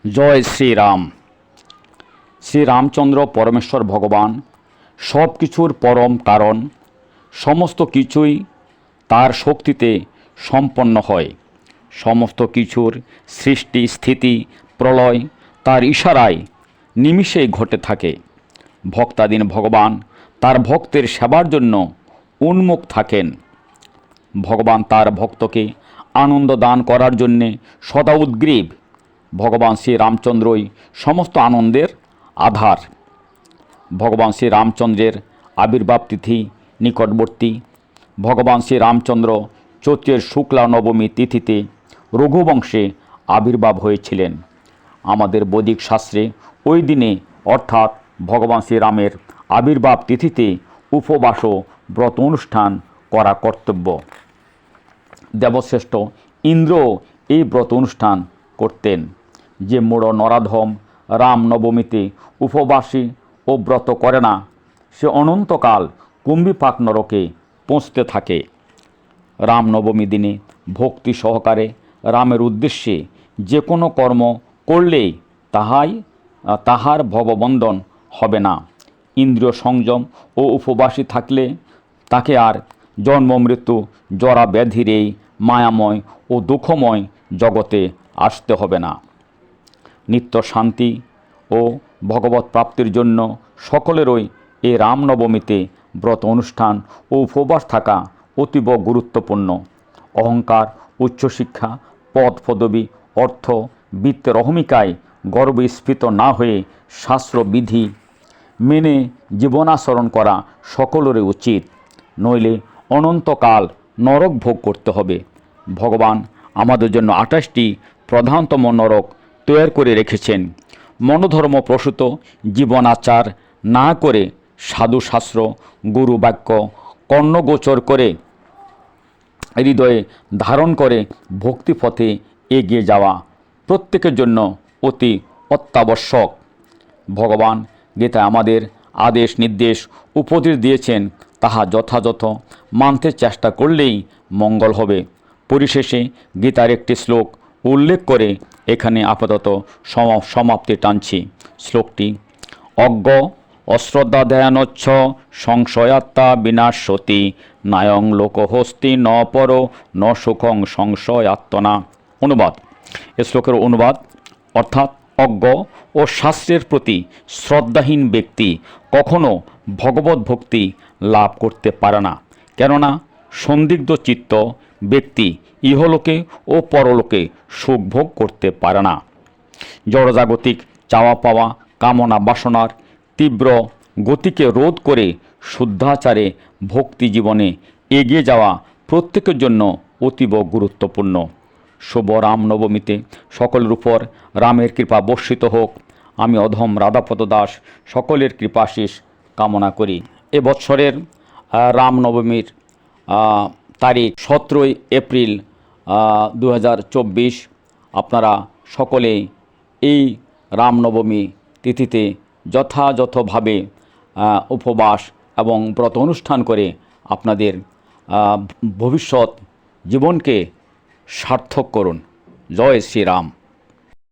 জয় শ্রীরাম। শ্রীরামচন্দ্র পরমেশ্বর ভগবান সব কিছুর পরম কারণ। সমস্ত কিছুই তার শক্তিতে সম্পন্ন হয়। সমস্ত কিছুর সৃষ্টি, স্থিতি, প্রলয় তার ইশারায় নিমিষেই ঘটে থাকে। ভক্তাধীন ভগবান তার ভক্তের সেবার জন্য উন্মুখ থাকেন। ভগবান তার ভক্তকে আনন্দ দান করার জন্যে সদা উদ্গ্রীব। ভগবান শ্রীরামচন্দ্রই সমস্ত আনন্দের আধার। ভগবান শ্রীরামচন্দ্রের আবির্ভাব তিথি নিকটবর্তী। ভগবান শ্রীরামচন্দ্র চৈত্রের শুক্লা নবমী তিথিতে রঘুবংশে আবির্ভাব হয়েছিলেন। আমাদের বৈদিক শাস্ত্রে ওই দিনে অর্থাৎ ভগবান শ্রীরামের আবির্ভাব তিথিতে উপবাস ও ব্রত অনুষ্ঠান করা কর্তব্য। দেবশ্রেষ্ঠ ইন্দ্র এই ব্রত অনুষ্ঠান করতেন। যে মূঢ় নরাধম রামনবমীতে উপবাসী ও ব্রত করে না, সে অনন্তকাল কুম্ভীপাক নরকে পৌঁছতে থাকে। রামনবমী দিনে ভক্তি সহকারে রামের উদ্দেশ্যে যে কোনো কর্ম করলেই তাহার ভববন্ধন হবে না। ইন্দ্রিয় সংযম ও উপবাসী থাকলে তাকে আর জন্ম মৃত্যু জরা ব্যাধির এই মায়াময় ও দুঃখময় জগতে আসতে হবে না। নিত্য শান্তি ও ভগবত প্রাপ্তির জন্য সকলেরই এই রামনবমীতে ব্রত অনুষ্ঠান ও উপবাস থাকা অতীব গুরুত্বপূর্ণ। অহংকার, উচ্চশিক্ষা, পদ পদবী, অর্থ, বৃত্তের অহমিকায় গর্বস্ফীত না হয়ে শাস্ত্রবিধি মেনে জীবনাচরণ করা সকলেরই উচিত। নইলে অনন্তকাল নরক ভোগ করতে হবে। ভগবান আমাদের জন্য 28টি প্রধানতম নরক তৈরি করে রেখেছেন। মনোধর্ম প্রসূত জীবন আচার না করে সাধুশাস্ত্র গুরু বাক্য কর্ণগোচর করে হৃদয়ে ধারণ করে ভক্তিপথে এগিয়ে যাওয়া প্রত্যেকের জন্য অতি অত্যাবশ্যক। ভগবান গীতায় আমাদের আদেশ নির্দেশ উপদেশ দিয়েছেন, তাহা যথাযথ মানতে চেষ্টা করলেই মঙ্গল হবে। পরিশেষে গীতার একটি শ্লোক উল্লেখ করে এখানে আপাতত সমাপ্তি টানছি। শ্লোকটি: অজ্ঞ অশ্রদ্ধা ধ্যানচ্ছ সংশয়াত্মা বিনাশতি নায়ং লোকহস্তি ন পর ন সুখং সংশয়াত্মনা। অনুবাদ: এ শ্লোকের অনুবাদ অর্থাৎ অজ্ঞ ও শাস্ত্রের প্রতি শ্রদ্ধাহীন ব্যক্তি কখনো ভগবত ভক্তি লাভ করতে পারে না। কেননা সন্দিগ্ধ চিত্ত ব্যক্তি ইহলোকে ও পরলোকে সুখ ভোগ করতে পারে না। জড়জাগতিক চাওয়া পাওয়া কামনা বাসনার তীব্র গতিকে রোধ করে শুদ্ধাচারে ভক্তি জীবনে এগিয়ে যাওয়া প্রত্যেকের জন্য অতীব গুরুত্বপূর্ণ। শুভ রামনবমীতে সকলের উপর রামের কৃপা বর্ষিত হোক। আমি অধম রাধাপদ দাস সকলের কৃপাশিস কামনা করি। এবছরের রামনবমীর তারিখ 17 এপ্রিল 2024। আপনারা সকলে এই রামনবমী তিথিতে যথাযথভাবে উপবাস এবং ব্রত অনুষ্ঠান করে আপনাদের ভবিষ্যৎ জীবনকে সার্থক করুন। জয় শ্রীরাম।